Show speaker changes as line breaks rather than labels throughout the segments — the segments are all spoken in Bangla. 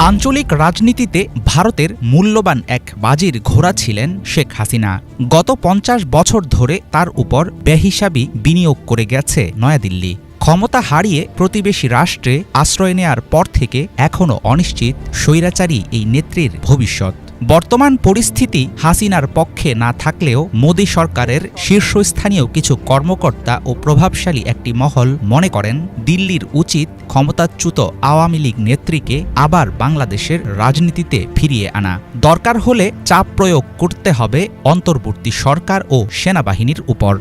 আঞ্চলিক রাজনীতিতে ভারতের মূল্যবান এক বাজির ঘোড়া ছিলেন শেখ হাসিনা। গত ৫০ বছর ধরে তার উপর বেহিসাবি বিনিয়োগ করে গেছে নয়াদিল্লি। ক্ষমতা হারিয়ে প্রতিবেশী রাষ্ট্রে আশ্রয় নেয়ার পর থেকে এখনও অনিশ্চিত স্বৈরাচারী এই নেত্রীর ভবিষ্যৎ। বর্তমান পরিস্থিতি হাসিনার পক্ষে না থাকলেও মোদী সরকারের শীর্ষস্থানীয় কিছু কর্মকর্তা ও প্রভাবশালী একটি মহল মনে করেন দিল্লির উচিত ক্ষমতাচ্যুত আওয়ামী লীগ নেত্রীকে আবার বাংলাদেশের রাজনীতিতে ফিরিয়ে আনা। দরকার হলে চাপ প্রয়োগ করতে হবে অন্তর্বর্তী সরকার ও সেনাবাহিনীর উপর।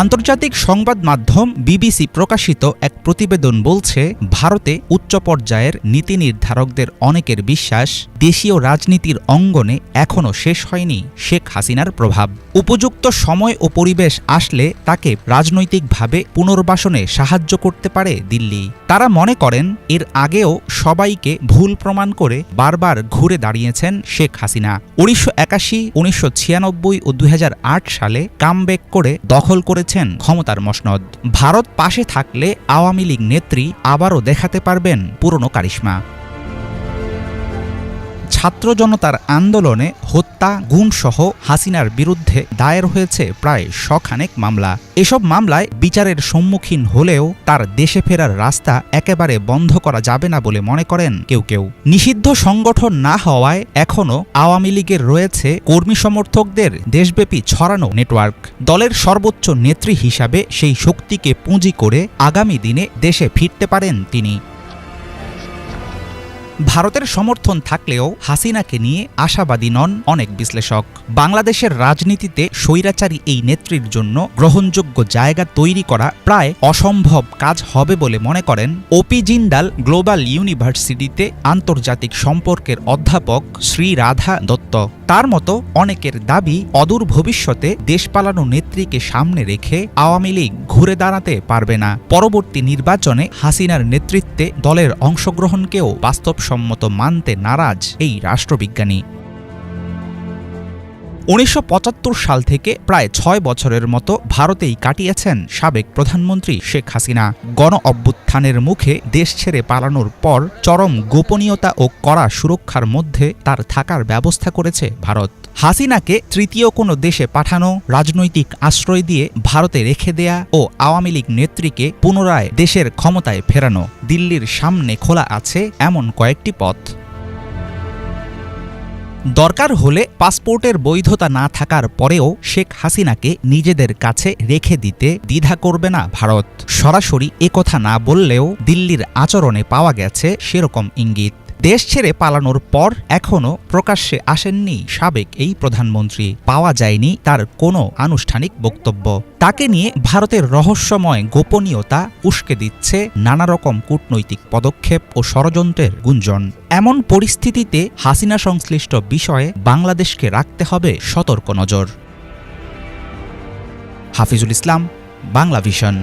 আন্তর্জাতিক সংবাদ মাধ্যম বিবিসি প্রকাশিত এক প্রতিবেদন বলছে, ভারতে উচ্চ পর্যায়ের নীতি নির্ধারকদের অনেকের বিশ্বাস, দেশীয় রাজনীতির অঙ্গনে এখনও শেষ হয়নি শেখ হাসিনার প্রভাব। উপযুক্ত সময় ও পরিবেশ আসলে তাকে রাজনৈতিকভাবে পুনর্বাসনে সাহায্য করতে পারে দিল্লি। তারা মনে করেন, এর আগেও সবাইকে ভুল প্রমাণ করে বারবার ঘুরে দাঁড়িয়েছেন শেখ হাসিনা। ১৯৮১, ১৯৯৬ ও ২০০৮ সালে কামব্যাক করে দখল করেছেন ক্ষমতার মসনদ। ভারত পাশে থাকলে আওয়ামী লীগ নেত্রী আবারও দেখাতে পারবেন পুরনো কারিশমা। ছাত্র জনতার আন্দোলনে হত্যা, গুমসহ হাসিনার বিরুদ্ধে দায়ের হয়েছে প্রায় ১০০ খানেক মামলা। এসব মামলায় বিচারের সম্মুখীন হলেও তার দেশে ফেরার রাস্তা একেবারে বন্ধ করা যাবে না বলে মনে করেন কেউ কেউ। নিষিদ্ধ সংগঠন না হওয়ায় এখনও আওয়ামী লীগের রয়েছে কর্মী সমর্থকদের দেশব্যাপী ছড়ানো নেটওয়ার্ক। দলের সর্বোচ্চ নেত্রী হিসাবে সেই শক্তিকে পুঁজি করে আগামী দিনে দেশে ফিরতে পারেন তিনি। ভারতের সমর্থন থাকলেও হাসিনাকে নিয়ে আশাবাদী নন অনেক বিশ্লেষক। বাংলাদেশের রাজনীতিতে স্বৈরাচারী এই নেত্রীর জন্য গ্রহণযোগ্য জায়গা তৈরি করা প্রায় অসম্ভব কাজ হবে বলে মনে করেন ওপি জিন্দাল গ্লোবাল ইউনিভার্সিটিতে আন্তর্জাতিক সম্পর্কের অধ্যাপক শ্রীরাধা দত্ত। তার মতো অনেকের দাবি, অদূর ভবিষ্যতে দেশ পালানো নেত্রীকে সামনে রেখে আওয়ামী লীগ ঘুরে দাঁড়াতে পারবে না। পরবর্তী নির্বাচনে হাসিনার নেতৃত্বে দলের অংশগ্রহণকেও বাস্তবসম্মত মানতে নারাজ এই রাষ্ট্রবিজ্ঞানী। ১৯৭৫ সাল থেকে প্রায় ৬ বছরের মতো ভারতেই কাটিয়েছেন সাবেক প্রধানমন্ত্রী শেখ হাসিনা। গণ অভ্যুত্থানের মুখে দেশ ছেড়ে পালানোর পর চরম গোপনীয়তা ও কড়া সুরক্ষার মধ্যে তার থাকার ব্যবস্থা করেছে ভারত। হাসিনাকে তৃতীয় কোনো দেশে পাঠানো, রাজনৈতিক আশ্রয় দিয়ে ভারতে রেখে দেয়া ও আওয়ামী লীগ নেত্রীকে পুনরায় দেশের ক্ষমতায় ফেরানো, দিল্লির সামনে খোলা আছে এমন কয়েকটি পথ। দরকার হলে পাসপোর্টের বৈধতা না থাকার পরেও শেখ হাসিনাকে নিজেদের কাছে রেখে দিতে দ্বিধা করবে না ভারত। সরাসরি একথা না বললেও দিল্লির আচরণে পাওয়া গেছে সেরকম ইঙ্গিত। দেশ ছেড়ে পালানোর পর এখনও প্রকাশ্যে আসেননি সাবেক এই প্রধানমন্ত্রী। পাওয়া যায়নি তার কোনো আনুষ্ঠানিক বক্তব্য। তাকে নিয়ে ভারতের রহস্যময় গোপনীয়তা উস্কে দিচ্ছে নানা রকম কূটনৈতিক পদক্ষেপ ও ষড়যন্ত্রের গুঞ্জন। এমন পরিস্থিতিতে হাসিনা সংশ্লিষ্ট বিষয়ে বাংলাদেশকে রাখতে হবে সতর্ক নজর। হাফিজুল ইসলাম, বাংলা ভিশন।